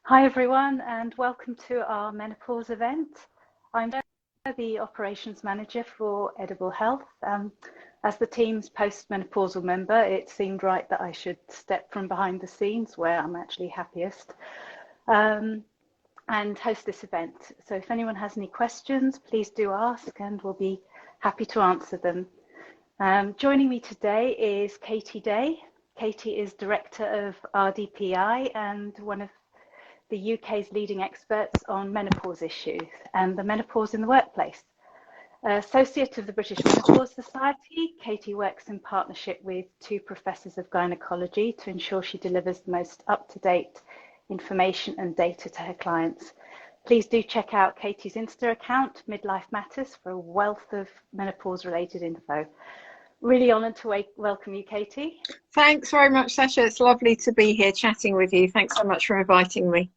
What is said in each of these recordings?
Hi everyone, and welcome to our menopause event. I'm the operations manager for Edible Health. As the team's post-menopausal member, it seemed right that I should step from behind the scenes where I'm actually happiest and host this event. So if anyone has any questions, please do ask and we'll be happy to answer them. Joining me today is Katie Day. Katie is Director of RDPI and one of the UK's leading experts on menopause issues and the menopause in the workplace. Associate of the British Menopause Society, Katie works in partnership with two professors of gynecology to ensure she delivers the most up-to-date information and data to her clients. Please do check out Katie's Insta account, Midlife Matters, for a wealth of menopause-related info. Really honoured to welcome you, Katie. Thanks very much, Sasha. It's lovely to be here chatting with you. Thanks so much for inviting me.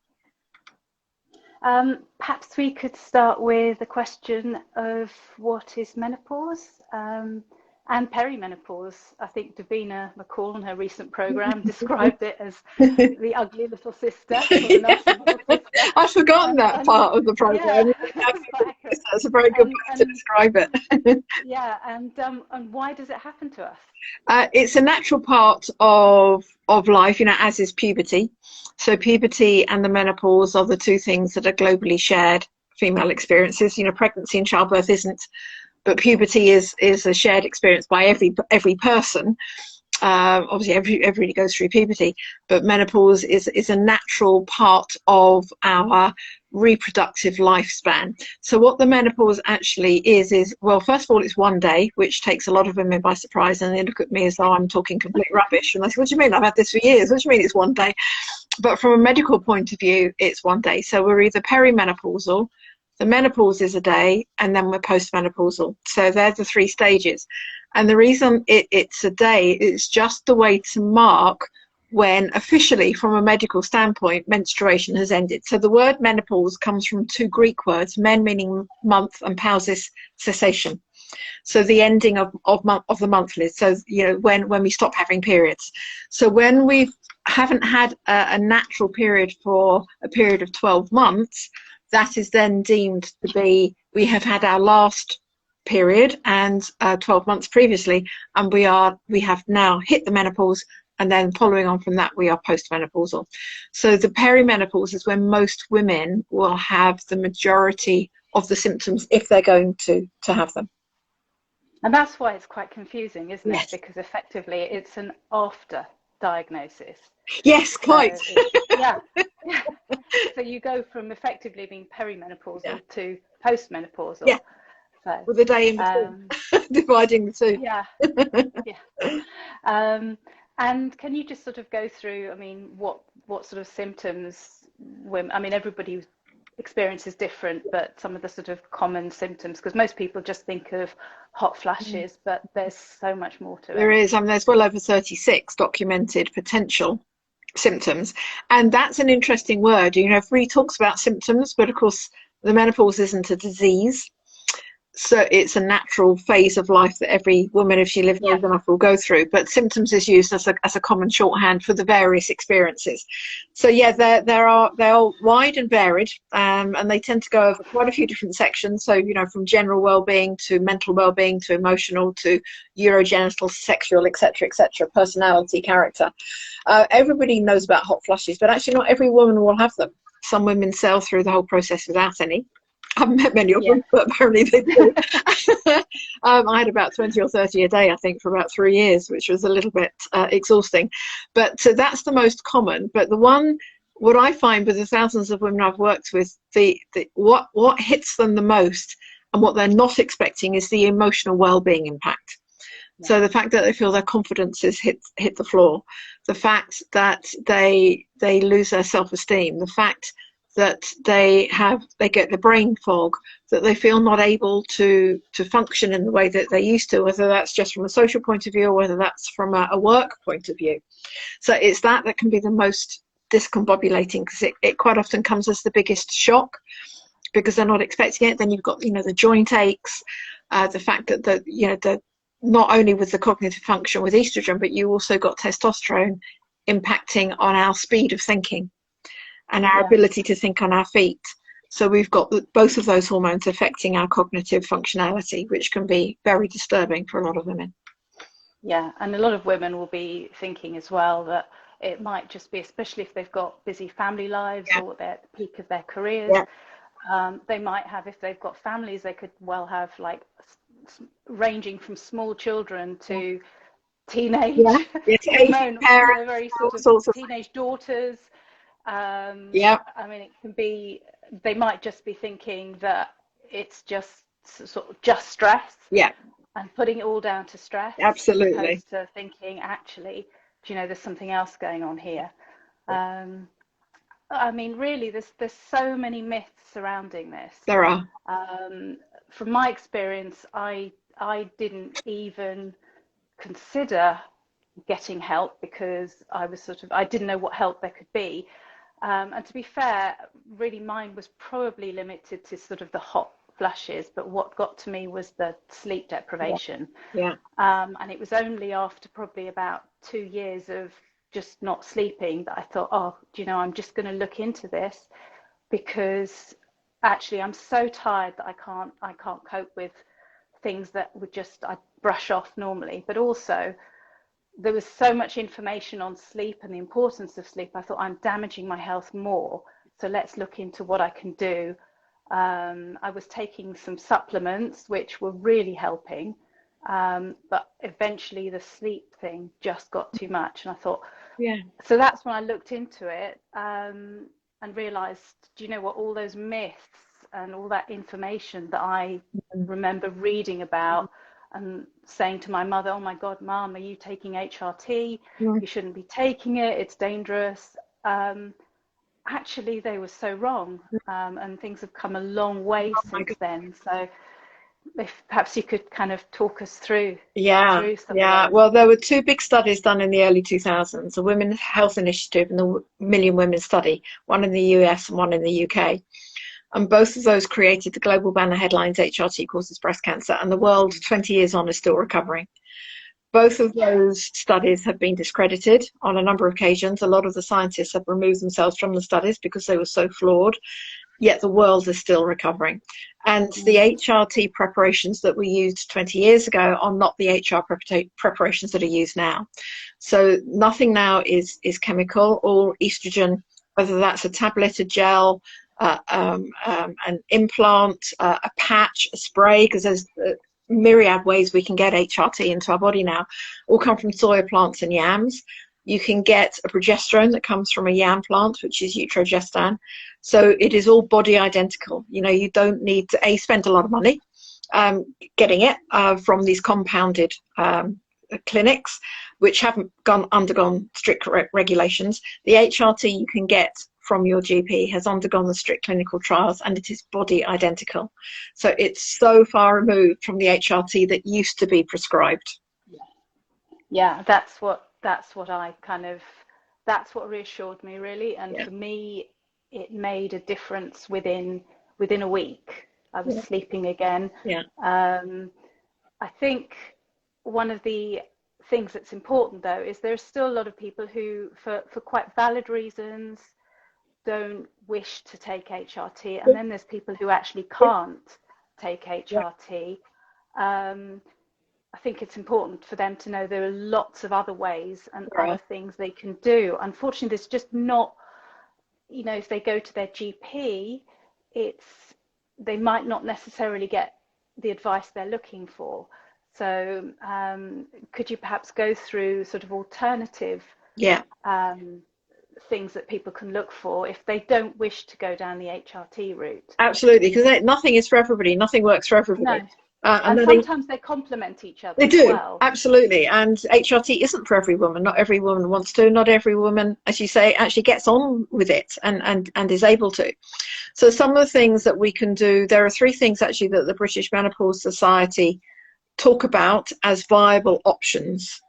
Perhaps we could start with a question of what is menopause and perimenopause. I think Davina McCall in her recent programme described it as the ugly little sister. Or the nasty little sister. I've forgotten that part of the programme. Yeah, that's a very good way to describe it. Yeah, and why does it happen to us? It's a natural part of life, as is puberty. So puberty and the menopause are the two things that are globally shared female experiences. Pregnancy and childbirth isn't, but puberty is a shared experience by every person. Obviously, everybody goes through puberty, but menopause is a natural part of our reproductive lifespan. So what the menopause actually is, well, first of all, it's one day, which takes a lot of women by surprise, and they look at me as though I'm talking complete rubbish. And I say, what do you mean? I've had this for years. What do you mean it's one day? But from a medical point of view, it's one day. So we're either perimenopausal, the menopause is a day, and then we're postmenopausal. So they're the three stages. And the reason it's a day is just the way to mark when officially, from a medical standpoint, menstruation has ended. So the word menopause comes from two Greek words, men meaning month and pausis, cessation. So the ending of the monthly. So, when we stop having periods. So when we haven't had a natural period for a period of 12 months, that is then deemed to be, we have had our last period and 12 months previously, and we have now hit the menopause, and then following on from that, we are postmenopausal. So the perimenopause is when most women will have the majority of the symptoms if they're going to have them. And that's why it's quite confusing, isn't Yes. it? Because effectively it's an after diagnosis. Yes, quite. So yeah. So you go from effectively being perimenopausal to postmenopausal. Yeah. So, with a day in between, dividing the two. Yeah. Yeah. And can you just sort of go through, what sort of symptoms women, everybody experience is different, but some of the sort of common symptoms, because most people just think of hot flashes, but there's so much more to it. There is. There's well over 36 documented potential symptoms, and that's an interesting word. Everybody talks about symptoms, but of course the menopause isn't a disease. So it's a natural phase of life that every woman, if she lives long enough, will go through. But symptoms is used as a common shorthand for the various experiences. So yeah, they are wide and varied, and they tend to go over quite a few different sections. So from general well-being to mental well-being to emotional to urogenital, sexual, etc., personality, character. Everybody knows about hot flushes, but actually not every woman will have them. Some women sail through the whole process without any. I haven't met many of them, but apparently they do. I had about 20 or 30 a day, I think, for about 3 years, which was a little bit exhausting. But so that's the most common. But what I find with the thousands of women I've worked with, what hits them the most and what they're not expecting is the emotional well-being impact. Yeah. So the fact that they feel their confidence is hit the floor, the fact that they lose their self-esteem, the fact that they get the brain fog, that they feel not able to function in the way that they used to, whether that's just from a social point of view or whether that's from a work point of view. So it's that can be the most discombobulating, because it quite often comes as the biggest shock because they're not expecting it. Then you've got the joint aches, the fact that the not only with the cognitive function with estrogen, but you also got testosterone impacting on our speed of thinking. and our ability to think on our feet. So we've got both of those hormones affecting our cognitive functionality, which can be very disturbing for a lot of women. Yeah, and a lot of women will be thinking as well that it might just be, especially if they've got busy family lives or they're at the peak of their careers, they might have, if they've got families, they could well have like ranging from small children to teenage hormone, very sort of teenage daughters. I mean, it can be, they might just be thinking that it's just sort of just stress. And putting it all down to stress. Absolutely. As opposed to thinking, actually, do you know, there's something else going on here. I mean, really, there's so many myths surrounding this. There are. From my experience, I didn't even consider getting help because I didn't know what help there could be. And to be fair, really mine was probably limited to sort of the hot flushes, but what got to me was the sleep deprivation. And it was only after probably about 2 years of just not sleeping that I thought, oh, do you know, I'm just going to look into this, because actually I'm so tired that I can't cope with things that would just I brush off normally. But also there was so much information on sleep and the importance of sleep. I thought, I'm damaging my health more, so let's look into what I can do. I was taking some supplements which were really helping, but eventually the sleep thing just got too much, and I thought, so that's when I looked into it, and realized, do you know what, all those myths and all that information that I remember reading about and saying to my mother, oh my God, Mom, are you taking HRT? You shouldn't be taking it, it's dangerous. Actually, they were so wrong, and things have come a long way since then. So if perhaps you could kind of talk us through. Well, there were 2 big studies done in the early 2000s, the Women's Health Initiative and the Million Women Study, one in the US and one in the UK. And both of those created the global banner headlines, HRT causes breast cancer, and the world 20 years on is still recovering. Both of those studies have been discredited on a number of occasions. A lot of the scientists have removed themselves from the studies because they were so flawed, yet the world is still recovering. And the HRT preparations that were used 20 years ago are not the HR preparations that are used now. So nothing now is chemical. All estrogen, whether that's a tablet, a gel, an implant, a patch, a spray, because there's myriad ways we can get HRT into our body now, all come from soya plants and yams. You can get a progesterone that comes from a yam plant, which is utrogestan. So it is all body identical. You know, you don't need to spend a lot of money getting it from these compounded clinics, which haven't undergone strict regulations. The HRT you can get from your GP has undergone the strict clinical trials, and it is body identical. So it's so far removed from the HRT that used to be prescribed. Yeah, that's what reassured me, really. And for me, it made a difference within a week. I was sleeping again. I think one of the things that's important, though, is there's still a lot of people who, for quite valid reasons, don't wish to take HRT, and then there's people who actually can't take HRT. I think it's important for them to know there are lots of other ways and other things they can do. Unfortunately, there's just not, you know, if they go to their GP, they might not necessarily get the advice they're looking for. So could you perhaps go through sort of alternative things that people can look for if they don't wish to go down the HRT route? Absolutely, because nothing is for everybody. Nothing works for everybody. No. And sometimes they complement each other. They do, well. Absolutely. And HRT isn't for every woman. Not every woman wants to. Not every woman, as you say, actually gets on with it and is able to. So some of the things that we can do, there are 3 things actually that the British Menopause Society talk about as viable options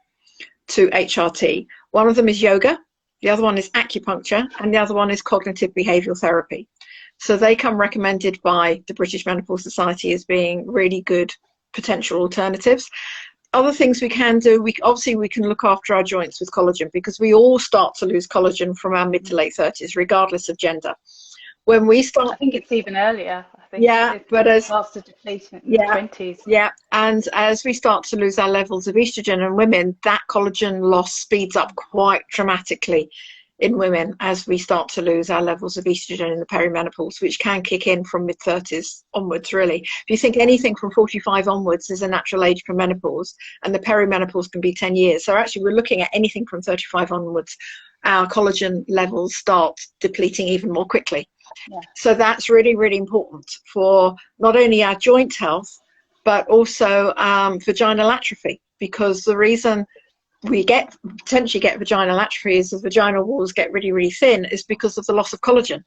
to HRT. One of them is yoga, the other one is acupuncture, and the other one is cognitive behavioural therapy. So they come recommended by the British Menopause Society as being really good potential alternatives. other things we can do, obviously we can look after our joints with collagen, because we all start to lose collagen from our mid to late 30s, regardless of gender. When we start, I think it's even earlier. I think yeah, but it as starts to deplete in the yeah, 20s. yeah, and as we start to lose our levels of estrogen in women, that collagen loss speeds up quite dramatically in women as we start to lose our levels of estrogen in the perimenopause, which can kick in from mid 30s onwards, really. If you think anything from 45 onwards is a natural age for menopause, and the perimenopause can be 10 years. So actually we're looking at anything from 35 onwards, our collagen levels start depleting even more quickly. Yeah. So that's really, really important for not only our joint health, but also vaginal atrophy, because the reason we potentially get vaginal atrophy is the vaginal walls get really, really thin is because of the loss of collagen,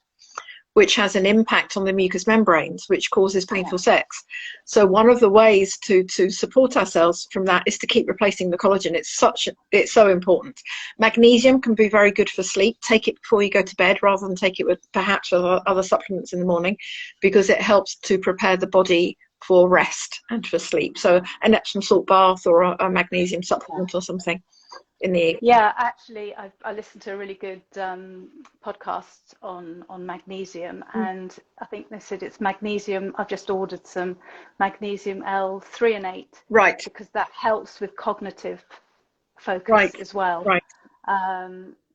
which has an impact on the mucous membranes, which causes painful sex. So one of the ways to support ourselves from that is to keep replacing the collagen. It's so important. Magnesium can be very good for sleep. Take it before you go to bed rather than take it with perhaps other supplements in the morning, because it helps to prepare the body for rest and for sleep. So an Epsom salt bath or a magnesium supplement or something in the evening. Yeah, actually, I listened to a really good podcast on magnesium, and I think they said it's magnesium. I've just ordered some magnesium L-threonate, Right. because that helps with cognitive focus as well. Right.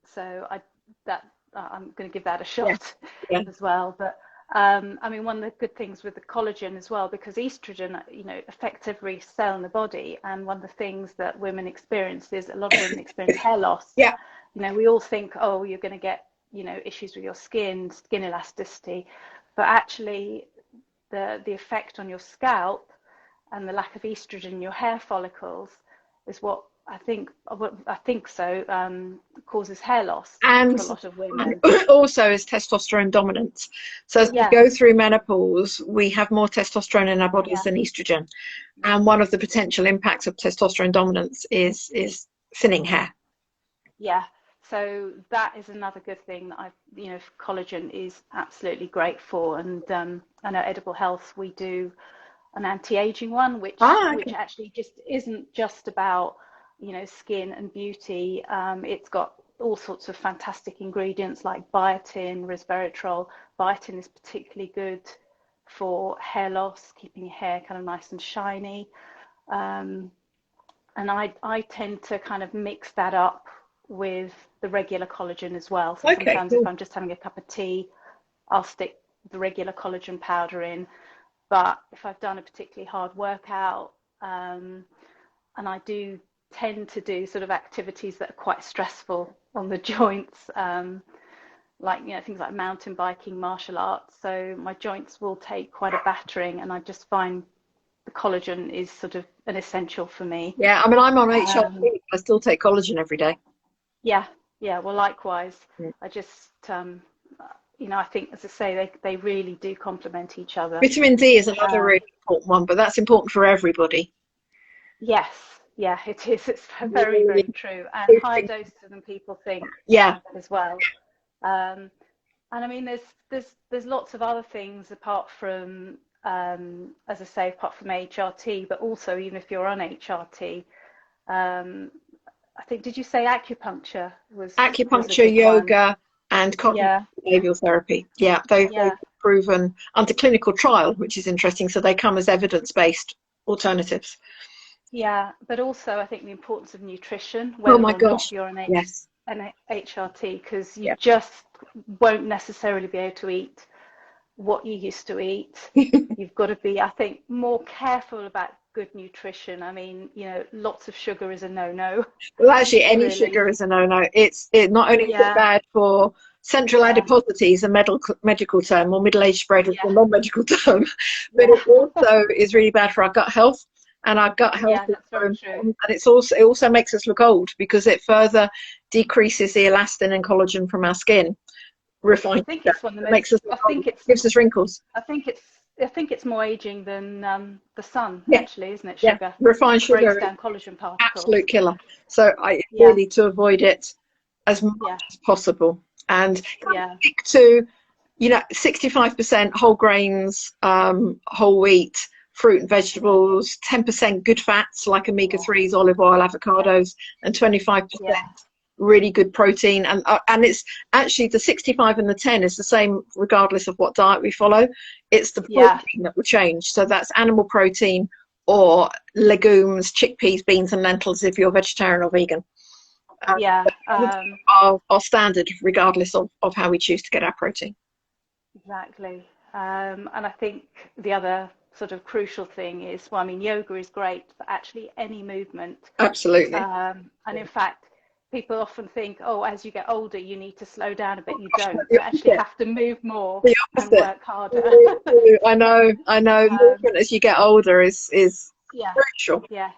So I'm going to give that a shot as well. But I mean, one of the good things with the collagen as well, because estrogen, affects every cell in the body, and one of the things that women experience is a lot of women experience hair loss. Yeah. We all think, oh, you're going to get, issues with your skin elasticity, but actually the effect on your scalp and the lack of estrogen in your hair follicles is what I think causes hair loss And for a lot of women. also is testosterone dominance. So as we go through menopause, we have more testosterone in our bodies than estrogen. And one of the potential impacts of testosterone dominance is thinning hair. Yeah. So that is another good thing that collagen is absolutely great for. And I know Edible Health, we do an anti-aging one, which actually just isn't just about skin and beauty. It's got all sorts of fantastic ingredients like biotin, resveratrol. Biotin is particularly good for hair loss, keeping your hair kind of nice and shiny. And I tend to kind of mix that up with the regular collagen as well. So sometimes if I'm just having a cup of tea, I'll stick the regular collagen powder in. But if I've done a particularly hard workout, and I do tend to do sort of activities that are quite stressful on the joints, like things like mountain biking, martial arts, so my joints will take quite a battering, and I just find the collagen is sort of an essential for me. Yeah, I mean, I'm on HRT. I still take collagen every day. Yeah, well, likewise. I just I think, as I say, they really do complement each other. Vitamin D is another really important one, but that's important for everybody. Yes, it is. It's very, very true, and higher doses than people think. Yeah, as well. And I mean, there's lots of other things apart from, as I say, apart from HRT, but also even if you're on HRT, I think, did you say acupuncture was yoga, and cognitive behavioral therapy? Yeah, they've proven under clinical trial, which is interesting. So they come as evidence-based alternatives. Yeah, but also I think the importance of nutrition, whether or not you're an HRT, because you just won't necessarily be able to eat what you used to eat. You've got to be, I think, more careful about good nutrition. I mean, lots of sugar is a no-no. Well, actually, any sugar is a no-no. It not only is it bad for central adiposities, a medical term, or middle-aged spread is a non-medical term, but it also is really bad for our gut health. And our gut health is very important. And it also makes us look old, because it further decreases the elastin and collagen from our skin. Refined. I think it's one of the makes us look old. Gives us wrinkles. I think it's more aging than the sun, actually, isn't it? Sugar. Refined sugar breaks down collagen particles. Absolute killer. So I really to avoid it as much as possible, and stick to 65% whole grains, whole wheat, fruit and vegetables, 10% good fats like omega-3s, olive oil, avocados, and 25% really good protein. And it's actually the 65 and the 10 is the same regardless of what diet we follow. It's the protein that will change. So that's animal protein or legumes, chickpeas, beans and lentils if you're vegetarian or vegan. Our standard regardless of how we choose to get our protein. Exactly. And I think the other sort of crucial thing is, well, I mean, yoga is great, but actually any movement. Absolutely. And in fact, people often think, oh, as you get older, you need to slow down a bit. You don't. You actually have to move more and work harder. I know. Movement as you get older is crucial. Yeah.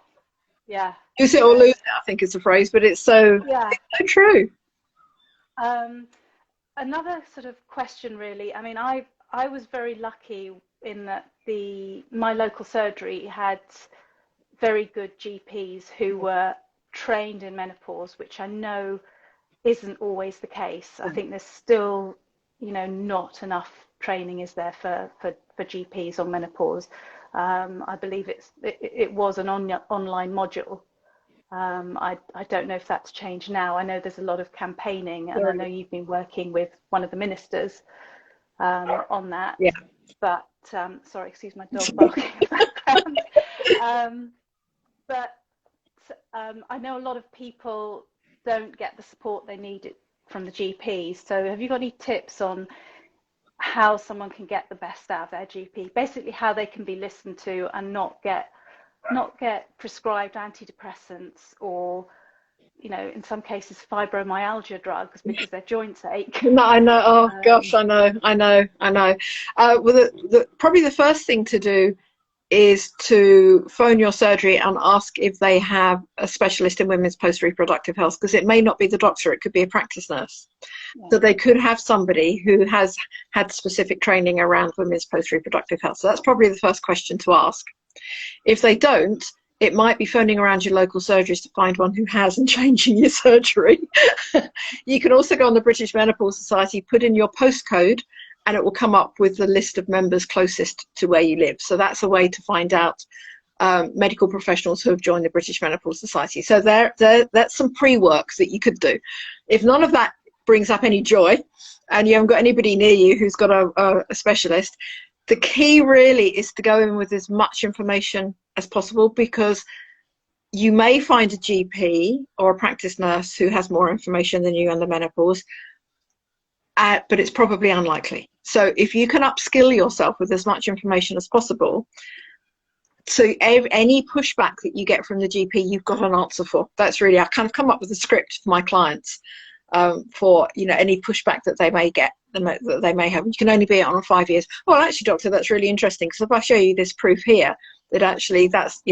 Use it or lose it, I think is the phrase, but it's so true. Another sort of question, really. I mean, I was very lucky in that my local surgery had very good GPs who were trained in menopause, which I know isn't always the case. I think there's still, not enough training is there for GPs on menopause. I believe it was an online module. I don't know if that's changed now. I know there's a lot of campaigning, and I know you've been working with one of the ministers on that. Yeah. But sorry, excuse my dog barking in the background. But I know a lot of people don't get the support they need from the GPs. So have you got any tips on how someone can get the best out of their GP? Basically, how they can be listened to and not get prescribed antidepressants or, in some cases fibromyalgia drugs because their joints ache. No, I know. Oh gosh, I know. Well, probably the first thing to do is to phone your surgery and ask if they have a specialist in women's post-reproductive health, because it may not be the doctor, it could be a practice nurse. So they could have somebody who has had specific training around women's post-reproductive health. So that's probably the first question to ask. If they don't, it might be phoning around your local surgeries to find one who has and changing your surgery. You can also go on the British Menopause Society, put in your postcode, and it will come up with the list of members closest to where you live. So that's a way to find out medical professionals who have joined the British Menopause Society. So that's some pre-work that you could do. If none of that brings up any joy and you haven't got anybody near you who's got a specialist, the key really is to go in with as much information as possible, because you may find a GP or a practice nurse who has more information than you on the menopause, but it's probably unlikely. So if you can upskill yourself with as much information as possible, so any pushback that you get from the GP, you've got an answer for. That's really, I kind of come up with a script for my clients for any pushback that they may get, that they may have. You can only be on 5 years. Well, actually, doctor, that's really interesting, because if I show you this proof here, that actually that's,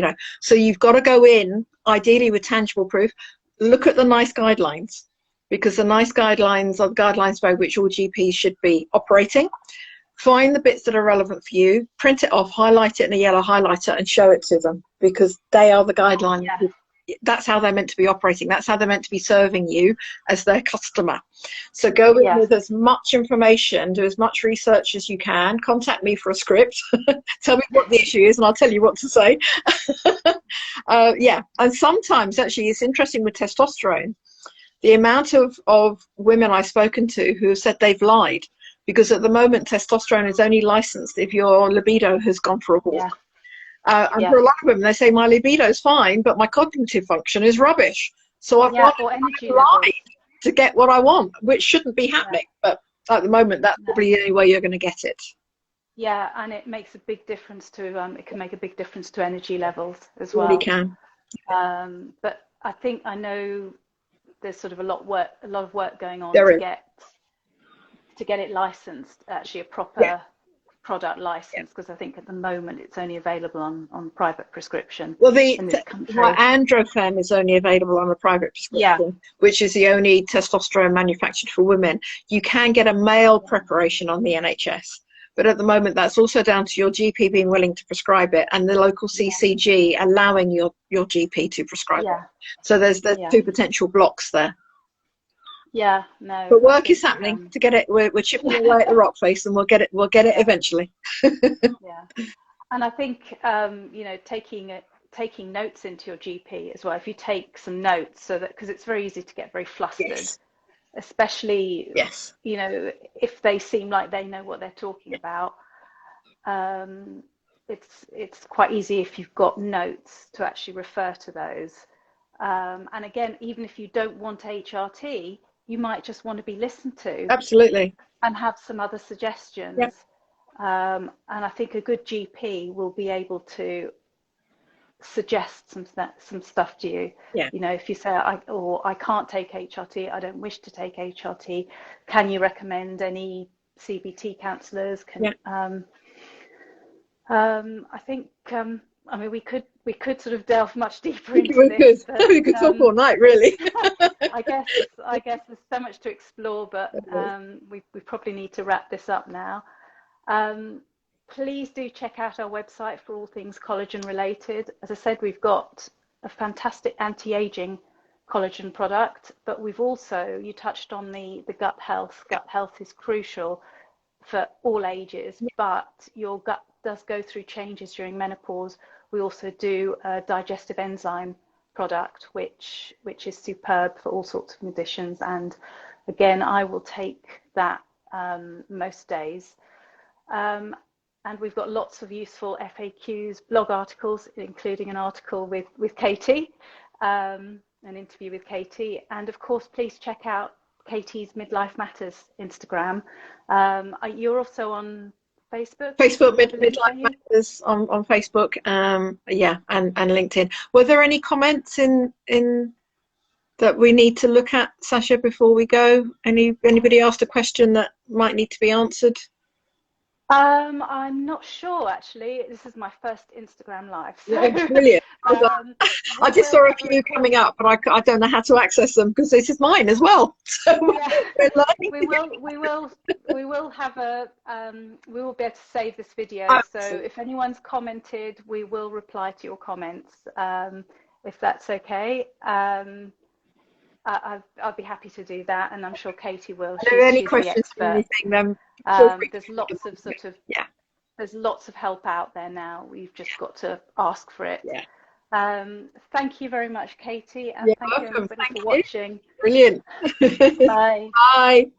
so you've got to go in, ideally with tangible proof. Look at the NICE guidelines, because the NICE guidelines are the guidelines by which all GPs should be operating. Find the bits that are relevant for you, print it off, highlight it in a yellow highlighter and show it to them, because they are the guidelines. Yeah. That's how they're meant to be operating. That's how they're meant to be serving you as their customer. So go in with as much information, do as much research as you can. Contact me for a script. Tell me what the issue is and I'll tell you what to say. And sometimes actually it's interesting with testosterone. The amount of women I've spoken to who have said they've lied, because at the moment testosterone is only licensed if your libido has gone for a walk. Yeah. And for a lot of women, they say my libido is fine, but my cognitive function is rubbish. So I've got to lie to get what I want, which shouldn't be happening. But at the moment, that's probably the only way you're going to get it. Yeah, and it makes a big difference to it can make a big difference to energy levels as well. It really can. But I know there's sort of a lot of work going on to get it licensed, actually a proper product license, because I think at the moment it's only available on private prescription. Well, Androfem is only available on a private prescription, which is the only testosterone manufactured for women. You can get a male preparation on the NHS, but at the moment that's also down to your GP being willing to prescribe it and the local CCG allowing your GP to prescribe it. So there's two potential blocks there. Yeah, no. But work is happening to get it. We're chipping away at the rock face, and we'll get it eventually. Yeah, And I think, you know, taking notes into your GP as well. If you take some notes, so that, because it's very easy to get very flustered, Yes. especially, Yes. you know, if they seem like they know what they're talking about. It's quite easy if you've got notes to actually refer to those. And again, even if you don't want HRT, you might just want to be listened to. Absolutely. And have some other suggestions. Yep. And I think a good GP will be able to suggest some stuff to you. Yeah. You know, if you say, I can't take HRT, I don't wish to take HRT, can you recommend any CBT counsellors? I think, I mean, we could sort of delve much deeper into this. But, we could talk all night, really. I guess there's so much to explore, but we probably need to wrap this up now. Please do check out our website for all things collagen related. As I said, we've got a fantastic anti-aging collagen product, but we've also, you touched on the gut health. Gut health is crucial for all ages, but your gut does go through changes during menopause. We also do a digestive enzyme product, which is superb for all sorts of conditions. And again, I will take that most days. And we've got lots of useful FAQs, blog articles, including an article with Katie, an interview with Katie. And of course, please check out Katie's Midlife Matters Instagram. You're also on Facebook? Midlife Matters on Facebook, yeah, and LinkedIn. Were there any comments in that we need to look at, Sasha, before we go? Anybody asked a question that might need to be answered? I'm not sure, actually. This is my first Instagram live. So, yeah, brilliant. I just saw a few coming up, but I don't know how to access them because this is mine as well. So yeah. we will have a we will be able to save this video. Absolutely. So if anyone's commented, we will reply to your comments, if that's okay. I'll be happy to do that, and I'm sure Katie will. Are there any questions or anything? There's lots of there's lots of help out there now. We've just got to ask for it. Yeah. Thank you very much, Katie, and thank you everybody for watching. Brilliant. Bye. Bye.